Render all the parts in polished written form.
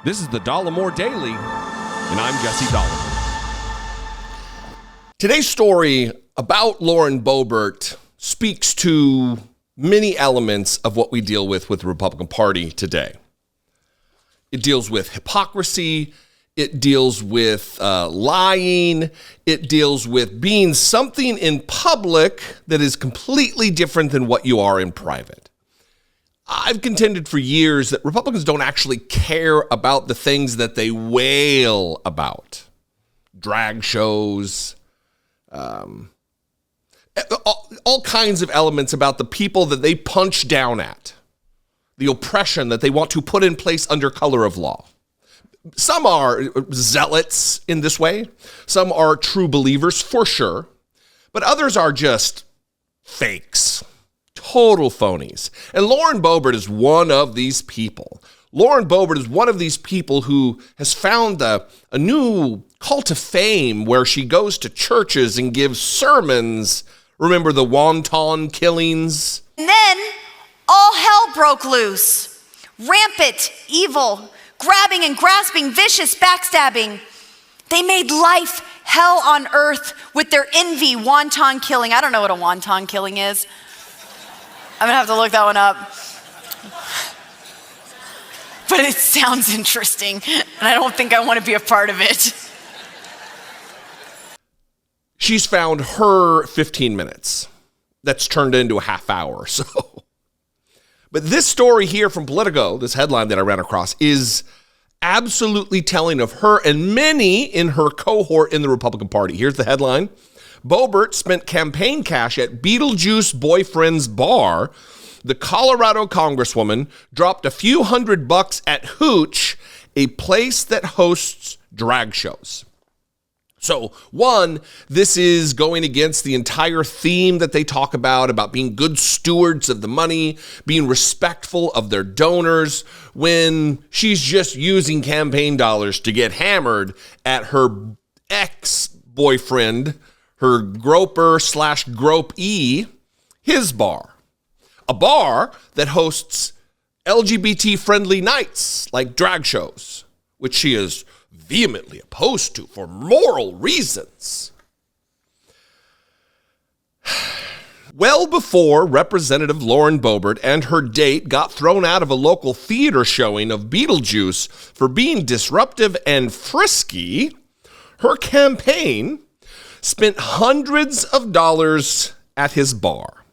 This is the Dollemore Daily, and I'm Jesse Dollemore. Today's story about Lauren Boebert speaks to many elements of what we deal with the Republican Party today. It deals with hypocrisy. It deals with lying. It deals with being something in public that is completely different than what you are in private. I've contended for years that Republicans don't actually care about the things that they wail about. Drag shows, all kinds of elements about the people that they punch down at, the oppression that they want to put in place under color of law. Some are zealots in this way. Some are true believers for sure, but others are just fakes. Total phonies. And Lauren Boebert is one of these people. Lauren Boebert is one of these people who has found a new cult of fame where she goes to churches and gives sermons. Remember the wonton killings? And then all hell broke loose. Rampant, evil, grabbing and grasping, vicious backstabbing. They made life hell on earth with their envy wonton killing. I don't know what a wonton killing is. I'm gonna have to look that one up. But it sounds interesting, and I don't think I want to be a part of it. She's found her 15 minutes. That's turned into a half hour or so. But this story here from Politico, this headline that I ran across, is absolutely telling of her and many in her cohort in the Republican Party. Here's the headline. Boebert spent campaign cash at Beetlejuice boyfriend's bar. The Colorado congresswoman dropped a few $100 at Hooch, a place that hosts drag shows. So, one, this is going against the entire theme that they talk about being good stewards of the money, being respectful of their donors, when she's just using campaign dollars to get hammered at her ex-boyfriend, her groper/gropey, his bar. A bar that hosts LGBT-friendly nights like drag shows, which she is vehemently opposed to for moral reasons. Well before Representative Lauren Boebert and her date got thrown out of a local theater showing of Beetlejuice for being disruptive and frisky, her campaign spent hundreds of dollars at his bar.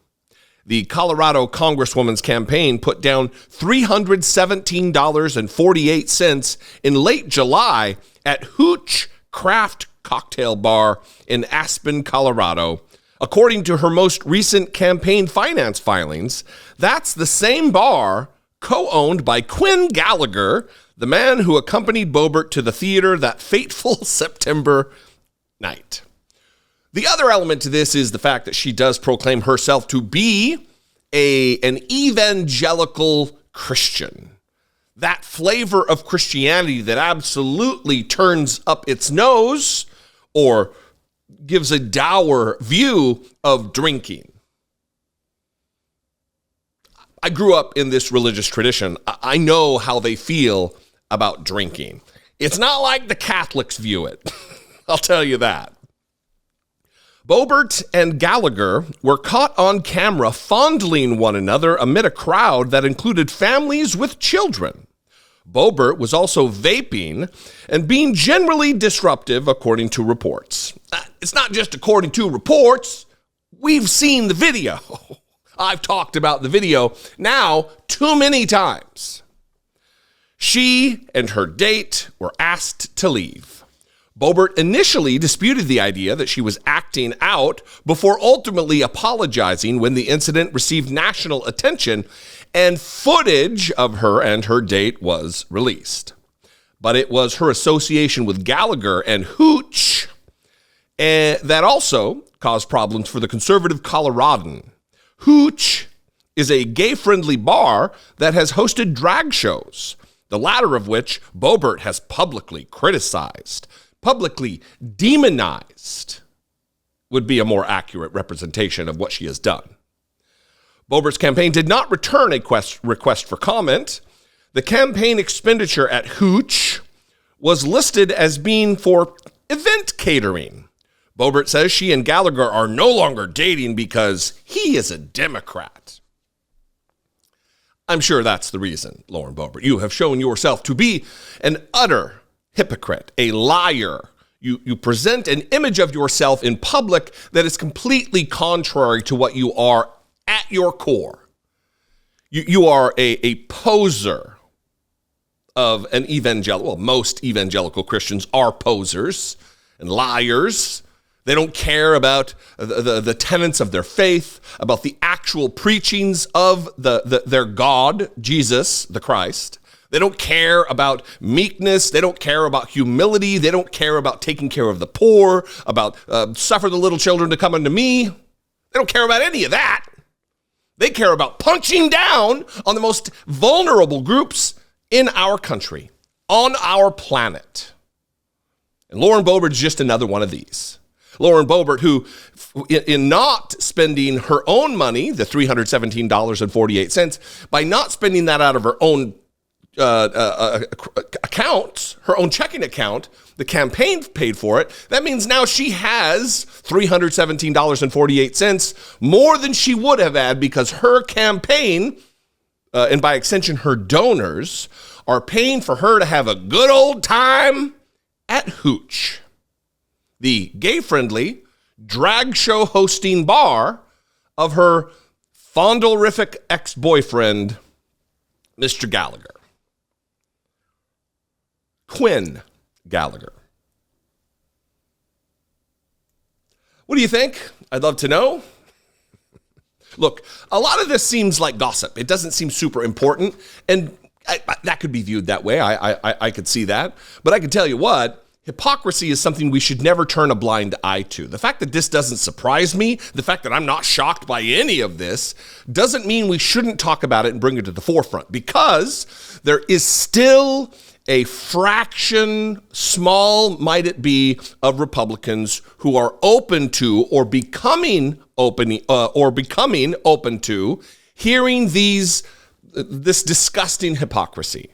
The Colorado Congresswoman's campaign put down $317.48 in late July at Hooch Craft Cocktail Bar in Aspen, Colorado. According to her most recent campaign finance filings, that's the same bar co-owned by Quinn Gallagher, the man who accompanied Boebert to the theater that fateful September night. The other element to this is the fact that she does proclaim herself to be an evangelical Christian. That flavor of Christianity that absolutely turns up its nose or gives a dour view of drinking. I grew up in this religious tradition. I know how they feel about drinking. It's not like the Catholics view it. I'll tell you that. Boebert and Gallagher were caught on camera fondling one another amid a crowd that included families with children. Boebert was also vaping and being generally disruptive, according to reports. It's not just according to reports. We've seen the video. I've talked about the video now too many times. She and her date were asked to leave. Boebert initially disputed the idea that she was acting out before ultimately apologizing when the incident received national attention and footage of her and her date was released. But it was her association with Gallagher and Hooch that also caused problems for the conservative Coloradan. Hooch is a gay-friendly bar that has hosted drag shows, the latter of which Boebert has publicly criticized. Publicly demonized would be a more accurate representation of what she has done. Boebert's campaign did not return a request for comment. The campaign expenditure at Hooch was listed as being for event catering. Boebert says she and Gallagher are no longer dating because he is a Democrat. I'm sure that's the reason, Lauren Boebert. You have shown yourself to be an utter hypocrite, a liar. You present an image of yourself in public that is completely contrary to what you are at your core. You are a poser of an evangelical. Well, most evangelical Christians are posers and liars. They don't care about the tenets of their faith, about the actual preachings of their God, Jesus, the Christ. They don't care about meekness. They don't care about humility. They don't care about taking care of the poor, about suffer the little children to come unto me. They don't care about any of that. They care about punching down on the most vulnerable groups in our country, on our planet. And Lauren Boebert is just another one of these. Lauren Boebert, who in not spending her own money, the $317.48, by not spending that out of her own account, her own checking account, the campaign paid for it. That means now she has $317.48 more than she would have had because her campaign, and by extension her donors, are paying for her to have a good old time at Hooch, the gay-friendly drag show hosting bar of her fondlerific ex-boyfriend, Mr. Gallagher. Quinn Gallagher. What do you think? I'd love to know. Look, a lot of this seems like gossip. It doesn't seem super important, and that could be viewed that way. I could see that. But I can tell you what, hypocrisy is something we should never turn a blind eye to. The fact that this doesn't surprise me, the fact that I'm not shocked by any of this, doesn't mean we shouldn't talk about it and bring it to the forefront, because there is still a fraction, small might it be, of Republicans who are open to or becoming open to hearing this disgusting hypocrisy.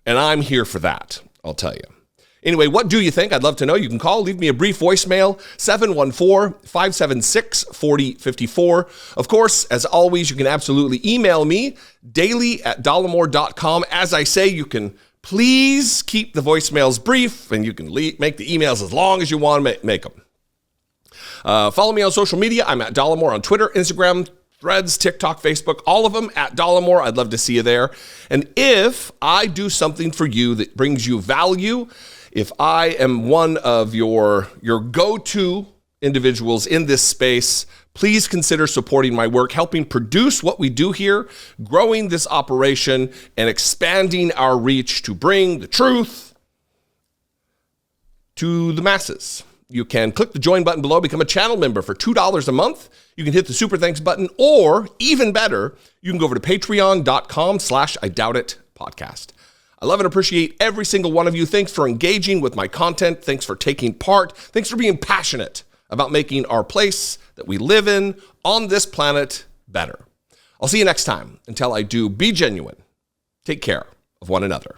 And I'm here for that, I'll tell you. Anyway, what do you think? I'd love to know. You can call, leave me a brief voicemail, 714-576-4054. Of course, as always, you can absolutely email me, daily@dollemore.com. As I say, you can please keep the voicemails brief, and you can make the emails as long as you want to make them. Follow me on social media. I'm at Dollemore on Twitter, Instagram, Threads, TikTok, Facebook, all of them at Dollemore. I'd love to see you there. And if I do something for you that brings you value, if I am one of your go-to individuals in this space, please consider supporting my work, helping produce what we do here, growing this operation, and expanding our reach to bring the truth to the masses. You can click the join button below, become a channel member for $2 a month. You can hit the super thanks button, or even better, you can go over to patreon.com/IDoubtIt podcast. I love and appreciate every single one of you. Thanks for engaging with my content. Thanks for taking part. Thanks for being passionate about making our place that we live in on this planet better. I'll see you next time. Until I do, be genuine. Take care of one another.